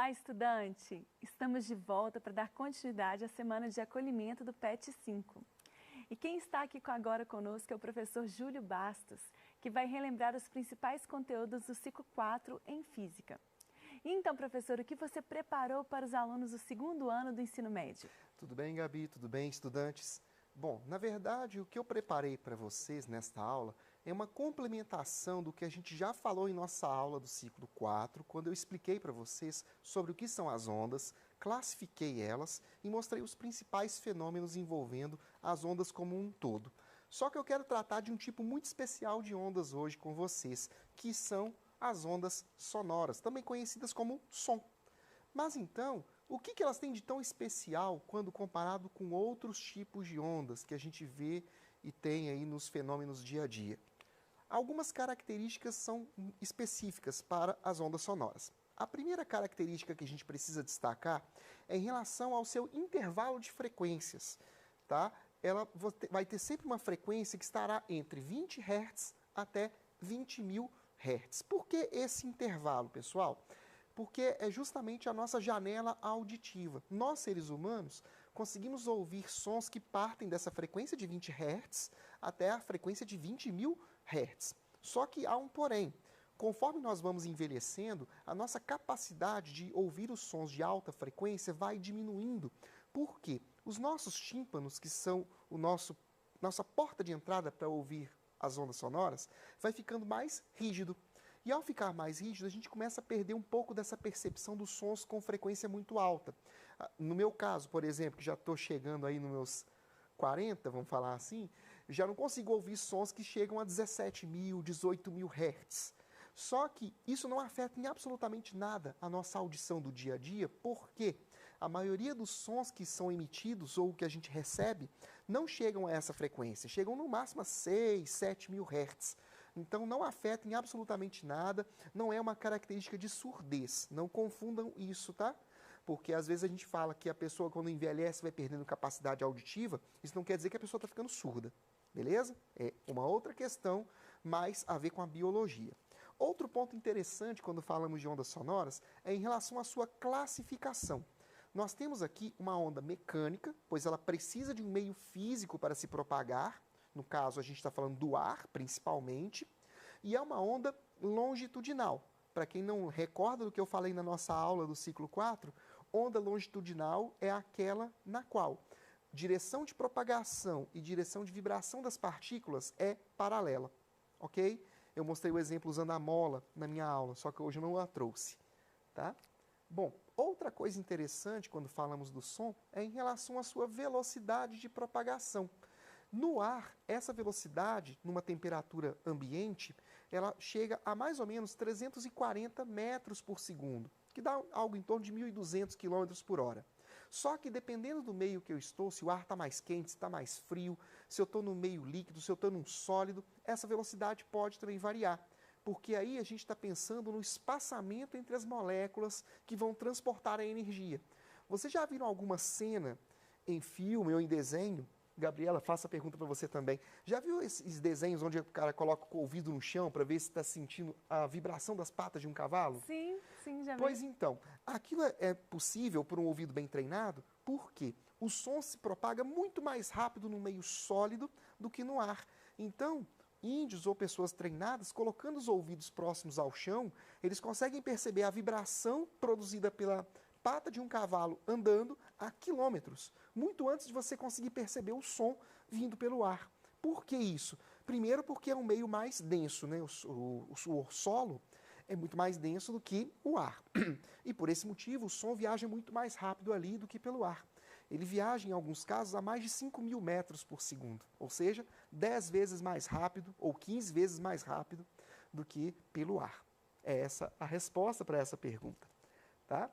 Olá, estudante! Estamos de volta para dar continuidade à semana de acolhimento do PET 5. E quem está aqui agora conosco é o professor Júlio Bastos, que vai relembrar os principais conteúdos do ciclo 4 em Física. Então, professor, o que você preparou para os alunos do segundo ano do ensino médio? Tudo bem, Gabi? Tudo bem, estudantes? Bom, na verdade, o que eu preparei para vocês nesta aula é uma complementação do que a gente já falou em nossa aula do ciclo 4, quando eu expliquei para vocês sobre o que são as ondas, classifiquei elas e mostrei os principais fenômenos envolvendo as ondas como um todo. Só que eu quero tratar de um tipo muito especial de ondas hoje com vocês, que são as ondas sonoras, também conhecidas como som. Mas então, o que elas têm de tão especial quando comparado com outros tipos de ondas que a gente vê e tem aí nos fenômenos dia a dia? Algumas características são específicas para as ondas sonoras. A primeira característica que a gente precisa destacar é em relação ao seu intervalo de frequências, tá? Ela vai ter sempre uma frequência que estará entre 20 Hz até 20.000 Hz. Por que esse intervalo, pessoal? Porque é justamente a nossa janela auditiva. Nós, seres humanos, conseguimos ouvir sons que partem dessa frequência de 20 Hz até a frequência de 20.000 Hz. Só que há um porém. Conforme nós vamos envelhecendo, a nossa capacidade de ouvir os sons de alta frequência vai diminuindo. Por quê? Os nossos tímpanos, que são nossa porta de entrada para ouvir as ondas sonoras, vai ficando mais rígido. E ao ficar mais rígido, a gente começa a perder um pouco dessa percepção dos sons com frequência muito alta. No meu caso, por exemplo, que já estou chegando aí nos meus 40, vamos falar assim, já não consigo ouvir sons que chegam a 17.000, 18.000 Hz. Só que isso não afeta em absolutamente nada a nossa audição do dia a dia, porque a maioria dos sons que são emitidos ou que a gente recebe não chegam a essa frequência, chegam no máximo a 6, 7.000 Hz. Então não afeta em absolutamente nada, não é uma característica de surdez, não confundam isso, tá? Porque às vezes a gente fala que a pessoa quando envelhece vai perdendo capacidade auditiva, isso não quer dizer que a pessoa está ficando surda, beleza? É uma outra questão, mais a ver com a biologia. Outro ponto interessante quando falamos de ondas sonoras é em relação à sua classificação. Nós temos aqui uma onda mecânica, pois ela precisa de um meio físico para se propagar, no caso a gente está falando do ar principalmente, e é uma onda longitudinal. Para quem não recorda do que eu falei na nossa aula do ciclo 4, onda longitudinal é aquela na qual direção de propagação e direção de vibração das partículas é paralela, ok? Eu mostrei o exemplo usando a mola na minha aula, só que hoje eu não a trouxe, tá? Bom, outra coisa interessante quando falamos do som é em relação à sua velocidade de propagação. No ar, essa velocidade, numa temperatura ambiente, ela chega a mais ou menos 340 metros por segundo, que dá algo em torno de 1.200 km por hora. Só que dependendo do meio que eu estou, se o ar está mais quente, se está mais frio, se eu estou no meio líquido, se eu estou num sólido, essa velocidade pode também variar. Porque aí a gente está pensando no espaçamento entre as moléculas que vão transportar a energia. Vocês já viram alguma cena em filme ou em desenho? Gabriela, faça a pergunta para você também. Já viu esses desenhos onde o cara coloca o ouvido no chão para ver se está sentindo a vibração das patas de um cavalo? Sim, já vi. Pois então, aquilo é possível por um ouvido bem treinado, porque o som se propaga muito mais rápido no meio sólido do que no ar. Então, índios ou pessoas treinadas, colocando os ouvidos próximos ao chão, eles conseguem perceber a vibração produzida pela pata de um cavalo andando a quilômetros, muito antes de você conseguir perceber o som vindo pelo ar. Por que isso? Primeiro porque é um meio mais denso, né? O solo é muito mais denso do que o ar. E por esse motivo o som viaja muito mais rápido ali do que pelo ar. Ele viaja, em alguns casos, a mais de 5.000 metros por segundo, ou seja, 10 vezes mais rápido ou 15 vezes mais rápido do que pelo ar. É essa a resposta para essa pergunta, tá?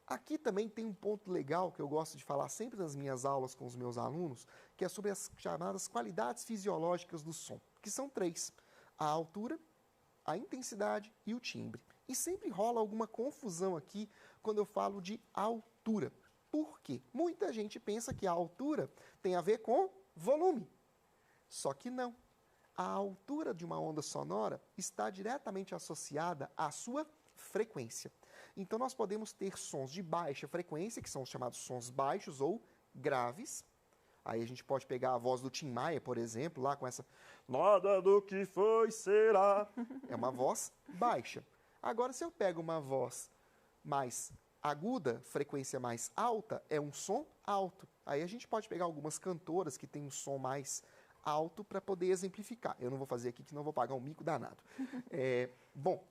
Aqui também tem um ponto legal que eu gosto de falar sempre nas minhas aulas com os meus alunos, que é sobre as chamadas qualidades fisiológicas do som, que são 3: a altura, a intensidade e o timbre. E sempre rola alguma confusão aqui quando eu falo de altura. Por quê? Muita gente pensa que a altura tem a ver com volume. Só que não. A altura de uma onda sonora está diretamente associada à sua frequência. Então nós podemos ter sons de baixa frequência, que são os chamados sons baixos ou graves. Aí a gente pode pegar a voz do Tim Maia, por exemplo, lá com essa nada do que foi será. É uma voz baixa. Agora, se eu pego uma voz mais aguda, frequência mais alta, é um som alto. Aí a gente pode pegar algumas cantoras que têm um som mais alto para poder exemplificar. Eu não vou fazer aqui, que não vou pagar um mico danado. Bom,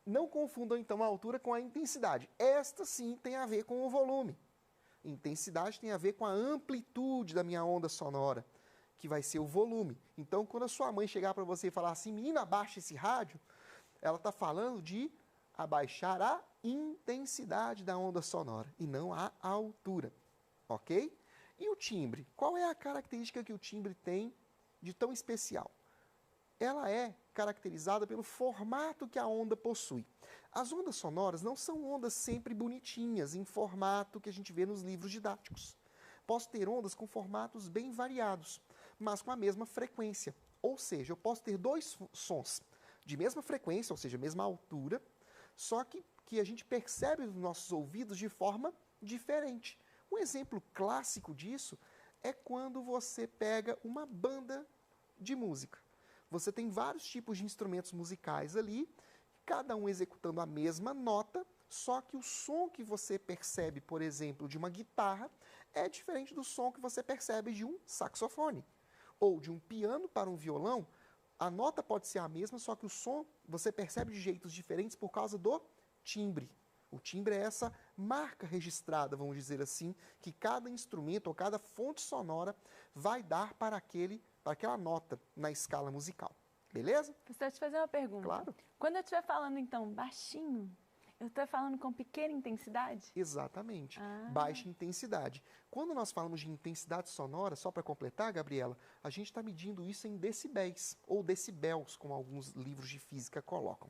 não confundam então a altura com a intensidade. Esta sim tem a ver com o volume. Intensidade tem a ver com a amplitude da minha onda sonora, que vai ser o volume. Então, quando a sua mãe chegar para você e falar assim, menina, abaixa esse rádio, ela está falando de abaixar a intensidade da onda sonora e não a altura, ok? E o timbre? Qual é a característica que o timbre tem de tão especial? Ela é caracterizada pelo formato que a onda possui. As ondas sonoras não são ondas sempre bonitinhas, em formato que a gente vê nos livros didáticos. Posso ter ondas com formatos bem variados, mas com a mesma frequência. Ou seja, eu posso ter dois sons de mesma frequência, ou seja, mesma altura, só que a gente percebe nos nossos ouvidos de forma diferente. Um exemplo clássico disso é quando você pega uma banda de música. Você tem vários tipos de instrumentos musicais ali, cada um executando a mesma nota, só que o som que você percebe, por exemplo, de uma guitarra, é diferente do som que você percebe de um saxofone. Ou de um piano para um violão, a nota pode ser a mesma, só que o som você percebe de jeitos diferentes por causa do timbre. O timbre é essa marca registrada, vamos dizer assim, que cada instrumento ou cada fonte sonora vai dar para aquela nota na escala musical. Beleza? Preciso te fazer uma pergunta. Claro. Quando eu estiver falando, então, baixinho, eu estou falando com pequena intensidade? Exatamente. Baixa intensidade. Quando nós falamos de intensidade sonora, só para completar, Gabriela, a gente está medindo isso em decibéis, ou decibéis, como alguns livros de física colocam.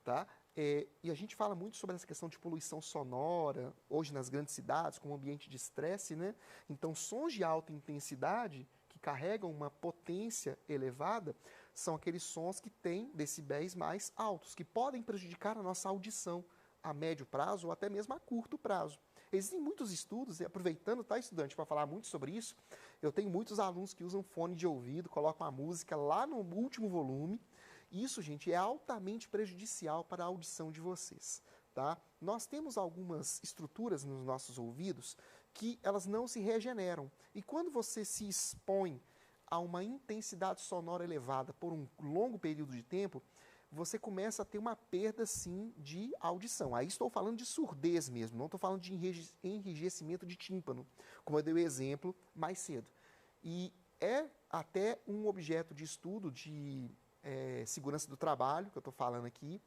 Tá? E a gente fala muito sobre essa questão de poluição sonora, hoje nas grandes cidades, como ambiente de estresse, né? Então, sons de alta intensidade, que carregam uma potência elevada, são aqueles sons que têm decibéis mais altos, que podem prejudicar a nossa audição a médio prazo ou até mesmo a curto prazo. Existem muitos estudos, e aproveitando, tá, estudante, para falar muito sobre isso, eu tenho muitos alunos que usam fone de ouvido, colocam a música lá no último volume. Isso, gente, é altamente prejudicial para a audição de vocês, tá? Nós temos algumas estruturas nos nossos ouvidos que elas não se regeneram. E quando você se expõe a uma intensidade sonora elevada por um longo período de tempo, você começa a ter uma perda, sim, de audição. Aí estou falando de surdez mesmo, não estou falando de enrijecimento de tímpano, como eu dei o exemplo mais cedo. E é até um objeto de estudo de segurança do trabalho, que eu estou falando aqui,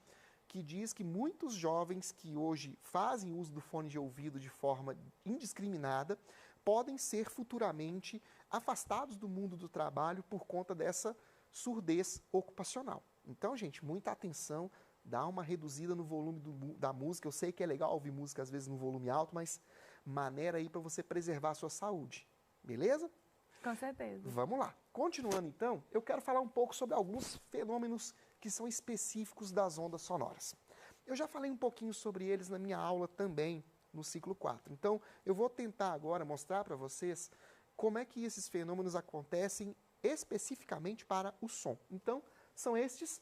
que diz que muitos jovens que hoje fazem uso do fone de ouvido de forma indiscriminada podem ser futuramente afastados do mundo do trabalho por conta dessa surdez ocupacional. Então, gente, muita atenção, dá uma reduzida no volume da música. Eu sei que é legal ouvir música às vezes no volume alto, mas maneira aí para você preservar a sua saúde. Beleza? Com certeza. Vamos lá. Continuando então, eu quero falar um pouco sobre alguns fenômenos que são específicos das ondas sonoras. Eu já falei um pouquinho sobre eles na minha aula também, no ciclo 4. Então, eu vou tentar agora mostrar para vocês como é que esses fenômenos acontecem especificamente para o som. Então, são estes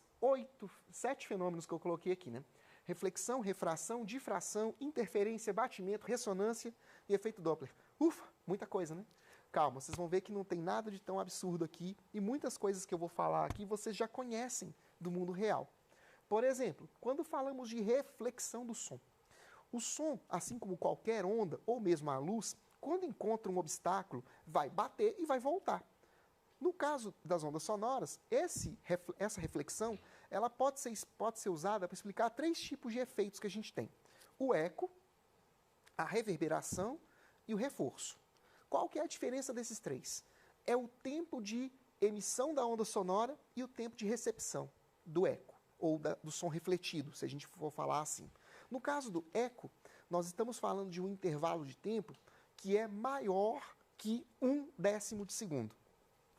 7 fenômenos que eu coloquei aqui, né? Reflexão, refração, difração, interferência, batimento, ressonância e efeito Doppler. Ufa, muita coisa, né? Calma, vocês vão ver que não tem nada de tão absurdo aqui e muitas coisas que eu vou falar aqui vocês já conhecem do mundo real. Por exemplo, quando falamos de reflexão do som, o som, assim como qualquer onda ou mesmo a luz, quando encontra um obstáculo, vai bater e vai voltar. No caso das ondas sonoras, essa reflexão ela pode ser usada para explicar 3 tipos de efeitos que a gente tem. O eco, a reverberação e o reforço. Qual que é a diferença desses 3? É o tempo de emissão da onda sonora e o tempo de recepção do eco, ou do som refletido, se a gente for falar assim. No caso do eco, nós estamos falando de um intervalo de tempo que é maior que 1/10 de segundo.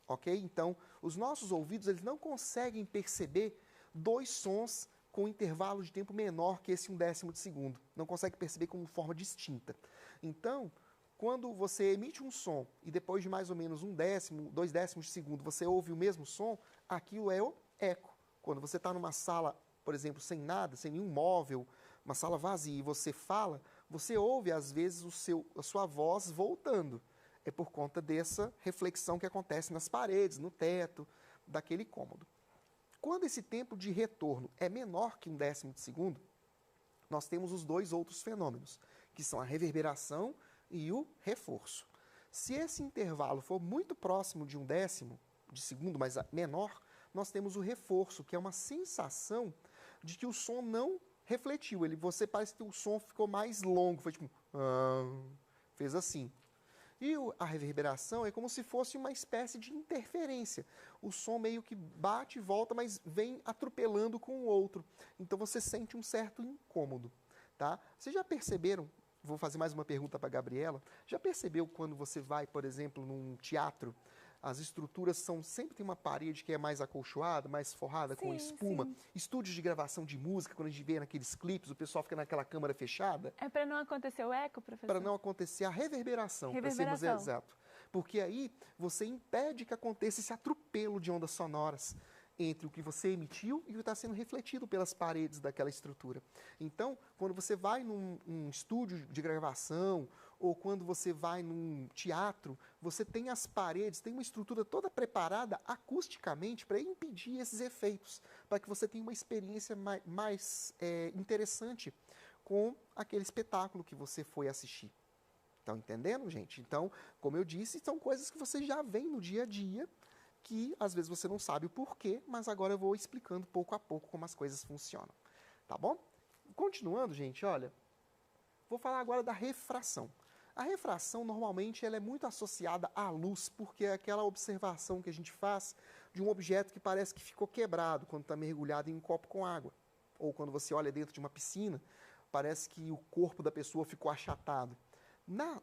Ok? Então, os nossos ouvidos eles não conseguem perceber 2 sons com um intervalo de tempo menor que esse 1/10 de segundo. Não consegue perceber como forma distinta. Então, quando você emite um som e depois de mais ou menos 1/10, 2/10 de segundo, você ouve o mesmo som, aquilo é o eco. Quando você está numa sala, por exemplo, sem nada, sem nenhum móvel, uma sala vazia, e você fala, você ouve às vezes a sua voz voltando. É por conta dessa reflexão que acontece nas paredes, no teto, daquele cômodo. Quando esse tempo de retorno é menor que 1/10 de segundo, nós temos os dois outros fenômenos, que são a reverberação e o reforço. Se esse intervalo for muito próximo de 1/10 de segundo, mas menor, nós temos o reforço, que é uma sensação de que o som não refletiu. Você parece que o som ficou mais longo, foi tipo, fez assim. E a reverberação é como se fosse uma espécie de interferência. O som meio que bate e volta, mas vem atropelando com o outro. Então você sente um certo incômodo. Tá? Vocês já perceberam, vou fazer mais uma pergunta para a Gabriela, já percebeu quando você vai, por exemplo, num teatro, as estruturas sempre tem uma parede que é mais acolchoada, mais forrada, com espuma. Sim. Estúdios de gravação de música, quando a gente vê naqueles clipes, o pessoal fica naquela câmara fechada. É para não acontecer o eco, professor? Para não acontecer a reverberação, para sermos exatos. Porque aí você impede que aconteça esse atropelo de ondas sonoras entre o que você emitiu e o que está sendo refletido pelas paredes daquela estrutura. Então, quando você vai num estúdio de gravação ou quando você vai num teatro, você tem as paredes, tem uma estrutura toda preparada acusticamente para impedir esses efeitos, para que você tenha uma experiência mais interessante com aquele espetáculo que você foi assistir. Estão entendendo, gente? Então, como eu disse, são coisas que você já vê no dia a dia, que às vezes você não sabe o porquê, mas agora eu vou explicando pouco a pouco como as coisas funcionam. Tá bom? Continuando, gente, olha, vou falar agora da refração. A refração, normalmente, ela é muito associada à luz, porque é aquela observação que a gente faz de um objeto que parece que ficou quebrado quando está mergulhado em um copo com água. Ou quando você olha dentro de uma piscina, parece que o corpo da pessoa ficou achatado.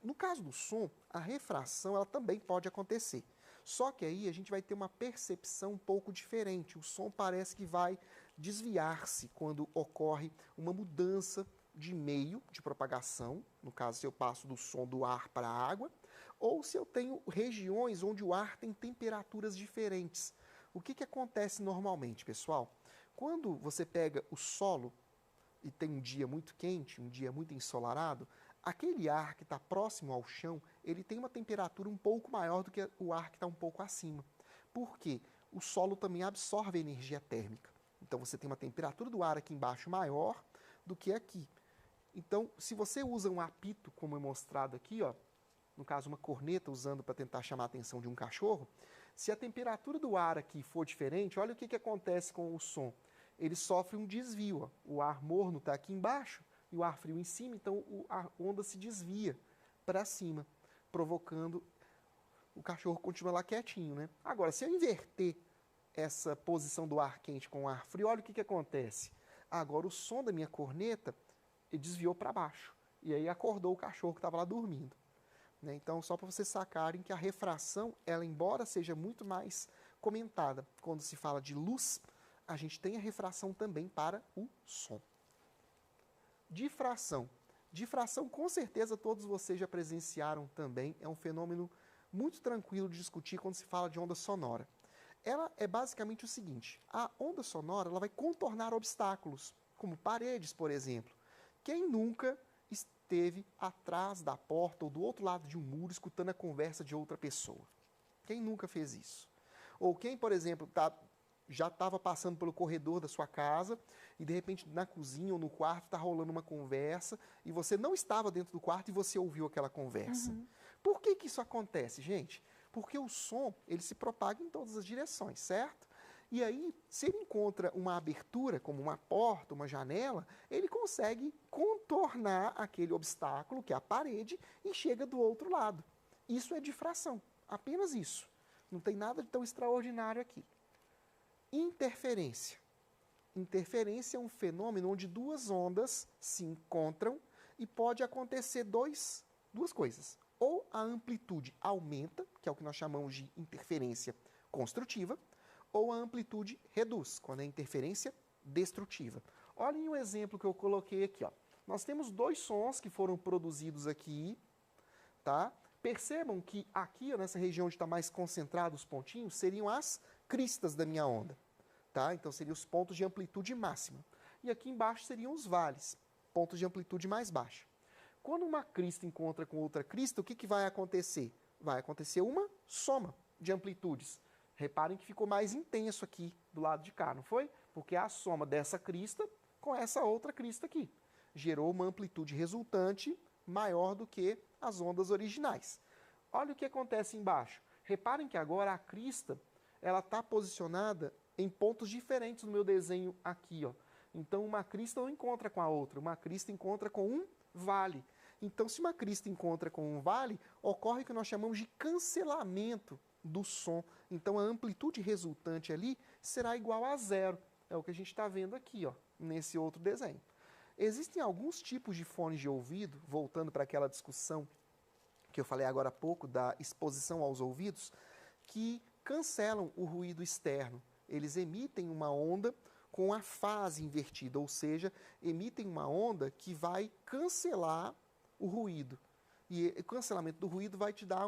No caso do som, a refração ela também pode acontecer. Só que aí a gente vai ter uma percepção um pouco diferente. O som parece que vai desviar-se quando ocorre uma mudança de meio de propagação, no caso se eu passo do som do ar para a água, ou se eu tenho regiões onde o ar tem temperaturas diferentes. O que acontece normalmente, pessoal? Quando você pega o solo e tem um dia muito quente, um dia muito ensolarado, aquele ar que está próximo ao chão, ele tem uma temperatura um pouco maior do que o ar que está um pouco acima. Por quê? O solo também absorve energia térmica. Então você tem uma temperatura do ar aqui embaixo maior do que aqui. Então, se você usa um apito, como é mostrado aqui, ó, no caso uma corneta usando para tentar chamar a atenção de um cachorro, se a temperatura do ar aqui for diferente, olha o que acontece com o som. Ele sofre um desvio. Ó. O ar morno está aqui embaixo, e o ar frio em cima, então a onda se desvia para cima, provocando o cachorro continuar lá quietinho, né? Agora, se eu inverter essa posição do ar quente com o ar frio, olha o que acontece. Agora o som da minha corneta desviou para baixo, e aí acordou o cachorro que estava lá dormindo. Né? Então, só para vocês sacarem que a refração, ela embora seja muito mais comentada, quando se fala de luz, a gente tem a refração também para o som. Difração. Difração, com certeza, todos vocês já presenciaram também. É um fenômeno muito tranquilo de discutir quando se fala de onda sonora. Ela é basicamente o seguinte. A onda sonora ela vai contornar obstáculos, como paredes, por exemplo. Quem nunca esteve atrás da porta ou do outro lado de um muro escutando a conversa de outra pessoa? Quem nunca fez isso? Ou quem, por exemplo, já estava passando pelo corredor da sua casa e, de repente, na cozinha ou no quarto está rolando uma conversa e você não estava dentro do quarto e você ouviu aquela conversa. Por que isso acontece, gente? Porque o som ele se propaga em todas as direções, certo? E aí, se ele encontra uma abertura, como uma porta, uma janela, ele consegue contornar aquele obstáculo, que é a parede, e chega do outro lado. Isso é difração, apenas isso. Não tem nada de tão extraordinário aqui. Interferência. Interferência é um fenômeno onde duas ondas se encontram e pode acontecer duas coisas. Ou a amplitude aumenta, que é o que nós chamamos de interferência construtiva, ou a amplitude reduz, quando é interferência destrutiva. Olhem o exemplo que eu coloquei aqui, ó. Nós temos dois sons que foram produzidos aqui, tá? Percebam que aqui, ó, nessa região onde está mais concentrado os pontinhos, seriam as cristas da minha onda, tá? Então, seriam os pontos de amplitude máxima. E aqui embaixo seriam os vales, pontos de amplitude mais baixa. Quando uma crista encontra com outra crista, o que vai acontecer? Vai acontecer uma soma de amplitudes. Reparem que ficou mais intenso aqui do lado de cá, não foi? Porque é a soma dessa crista com essa outra crista aqui. Gerou uma amplitude resultante maior do que as ondas originais. Olha o que acontece embaixo. Reparem que agora a crista ela está posicionada em pontos diferentes no meu desenho aqui, ó. Então, uma crista não encontra com a outra, uma crista encontra com um vale. Então, se uma crista encontra com um vale, ocorre o que nós chamamos de cancelamento do som. Então, a amplitude resultante ali será igual a zero. É o que a gente está vendo aqui, ó, nesse outro desenho. Existem alguns tipos de fones de ouvido, voltando para aquela discussão que eu falei agora há pouco, da exposição aos ouvidos, que cancelam o ruído externo. Eles emitem uma onda com a fase invertida, ou seja, emitem uma onda que vai cancelar o ruído. E o cancelamento do ruído vai te dar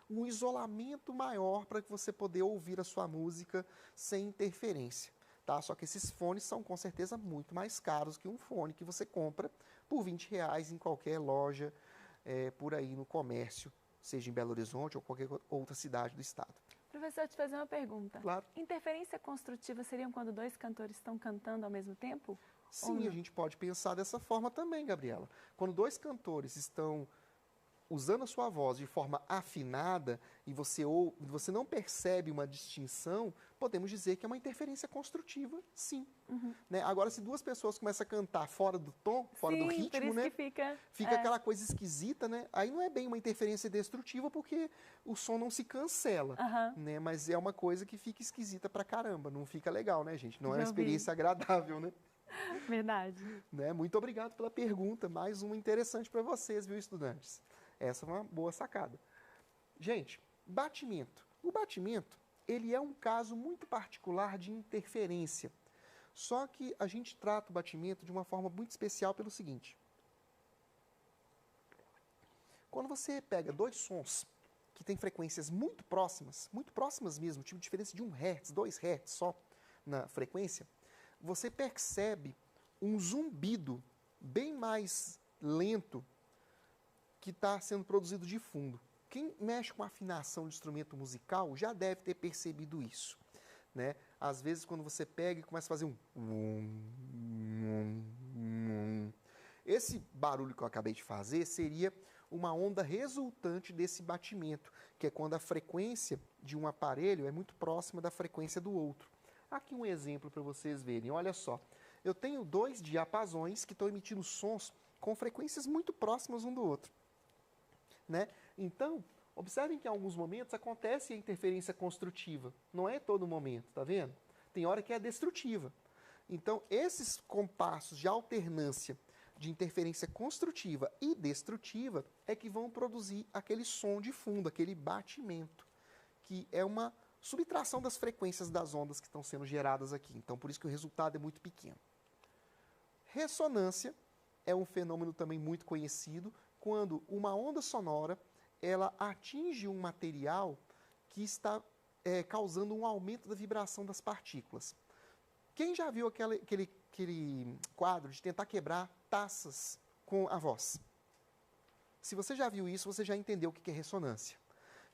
um isolamento maior para que você poder ouvir a sua música sem interferência. Tá? Só que esses fones são com certeza muito mais caros que um fone que você compra por R$20 em qualquer loja por aí no comércio, seja em Belo Horizonte ou qualquer outra cidade do estado. Professor, te fazer uma pergunta. Claro. Interferência construtiva seriam quando dois cantores estão cantando ao mesmo tempo? Sim, a gente pode pensar dessa forma também, Gabriela. Quando dois cantores estão usando a sua voz de forma afinada e você não percebe uma distinção, podemos dizer que é uma interferência construtiva, sim. Uhum. Né? Agora, se duas pessoas começam a cantar fora do tom, fora do ritmo, por isso né? que fica aquela coisa esquisita, né? Aí não é bem uma interferência destrutiva porque o som não se cancela, né? Mas é uma coisa que fica esquisita pra caramba, não fica legal, né, gente? Não é uma experiência agradável, né? Verdade. Né? Muito obrigado pela pergunta, mais uma interessante para vocês, viu, estudantes? Essa é uma boa sacada. Gente, batimento. O batimento, ele é um caso muito particular de interferência. Só que a gente trata o batimento de uma forma muito especial pelo seguinte. Quando você pega dois sons que têm frequências muito próximas mesmo, tipo diferença de 1 Hz, 2 Hz só na frequência, você percebe um zumbido bem mais lento que está sendo produzido de fundo. Quem mexe com afinação de instrumento musical já deve ter percebido isso. Né? Às vezes, quando você pega e começa a fazer esse barulho que eu acabei de fazer seria uma onda resultante desse batimento, que é quando a frequência de um aparelho é muito próxima da frequência do outro. Aqui um exemplo para vocês verem. Olha só, eu tenho dois diapasões que estão emitindo sons com frequências muito próximas um do outro. Né? Então, observem que em alguns momentos acontece a interferência construtiva. Não é todo momento, tá vendo? Tem hora que é destrutiva. Então, esses compassos de alternância de interferência construtiva e destrutiva é que vão produzir aquele som de fundo, aquele batimento, que é uma subtração das frequências das ondas que estão sendo geradas aqui. Então, por isso que o resultado é muito pequeno. Ressonância é um fenômeno também muito conhecido, quando uma onda sonora ela atinge um material que está causando um aumento da vibração das partículas. Quem já viu aquele quadro de tentar quebrar taças com a voz? Se você já viu isso, você já entendeu o que é ressonância.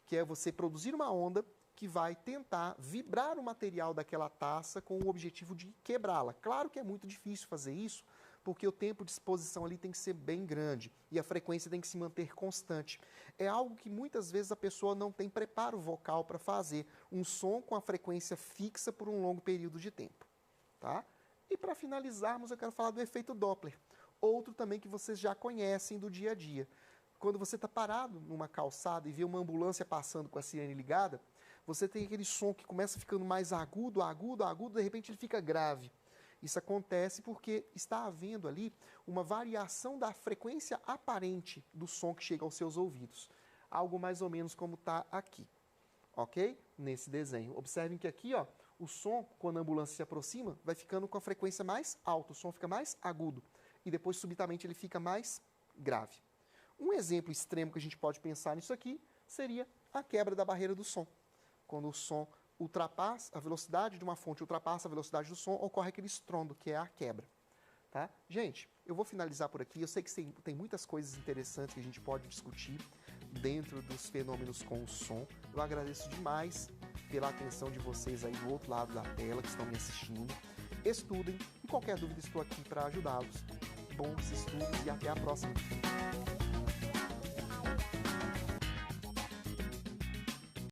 Que é você produzir uma onda que vai tentar vibrar o material daquela taça com o objetivo de quebrá-la. Claro que é muito difícil fazer isso, porque o tempo de exposição ali tem que ser bem grande e a frequência tem que se manter constante. É algo que muitas vezes a pessoa não tem preparo vocal para fazer um som com a frequência fixa por um longo período de tempo. Tá? E para finalizarmos, eu quero falar do efeito Doppler. Outro também que vocês já conhecem do dia a dia. Quando você está parado numa calçada e vê uma ambulância passando com a sirene ligada, você tem aquele som que começa ficando mais agudo, agudo, agudo, de repente ele fica grave. Isso acontece porque está havendo ali uma variação da frequência aparente do som que chega aos seus ouvidos. Algo mais ou menos como está aqui, ok? Nesse desenho. Observem que aqui, ó, O som, quando a ambulância se aproxima, vai ficando com a frequência mais alta, o som fica mais agudo e depois subitamente ele fica mais grave. Um exemplo extremo que a gente pode pensar nisso aqui seria a quebra da barreira do som. Quando o som ultrapassa, a velocidade de uma fonte ultrapassa a velocidade do som, ocorre aquele estrondo, que é a quebra. Tá? Gente, eu vou finalizar por aqui. Eu sei que tem muitas coisas interessantes que a gente pode discutir dentro dos fenômenos com o som. Eu agradeço demais pela atenção de vocês aí do outro lado da tela que estão me assistindo. Estudem e qualquer dúvida estou aqui para ajudá-los. Bons estudos e até a próxima!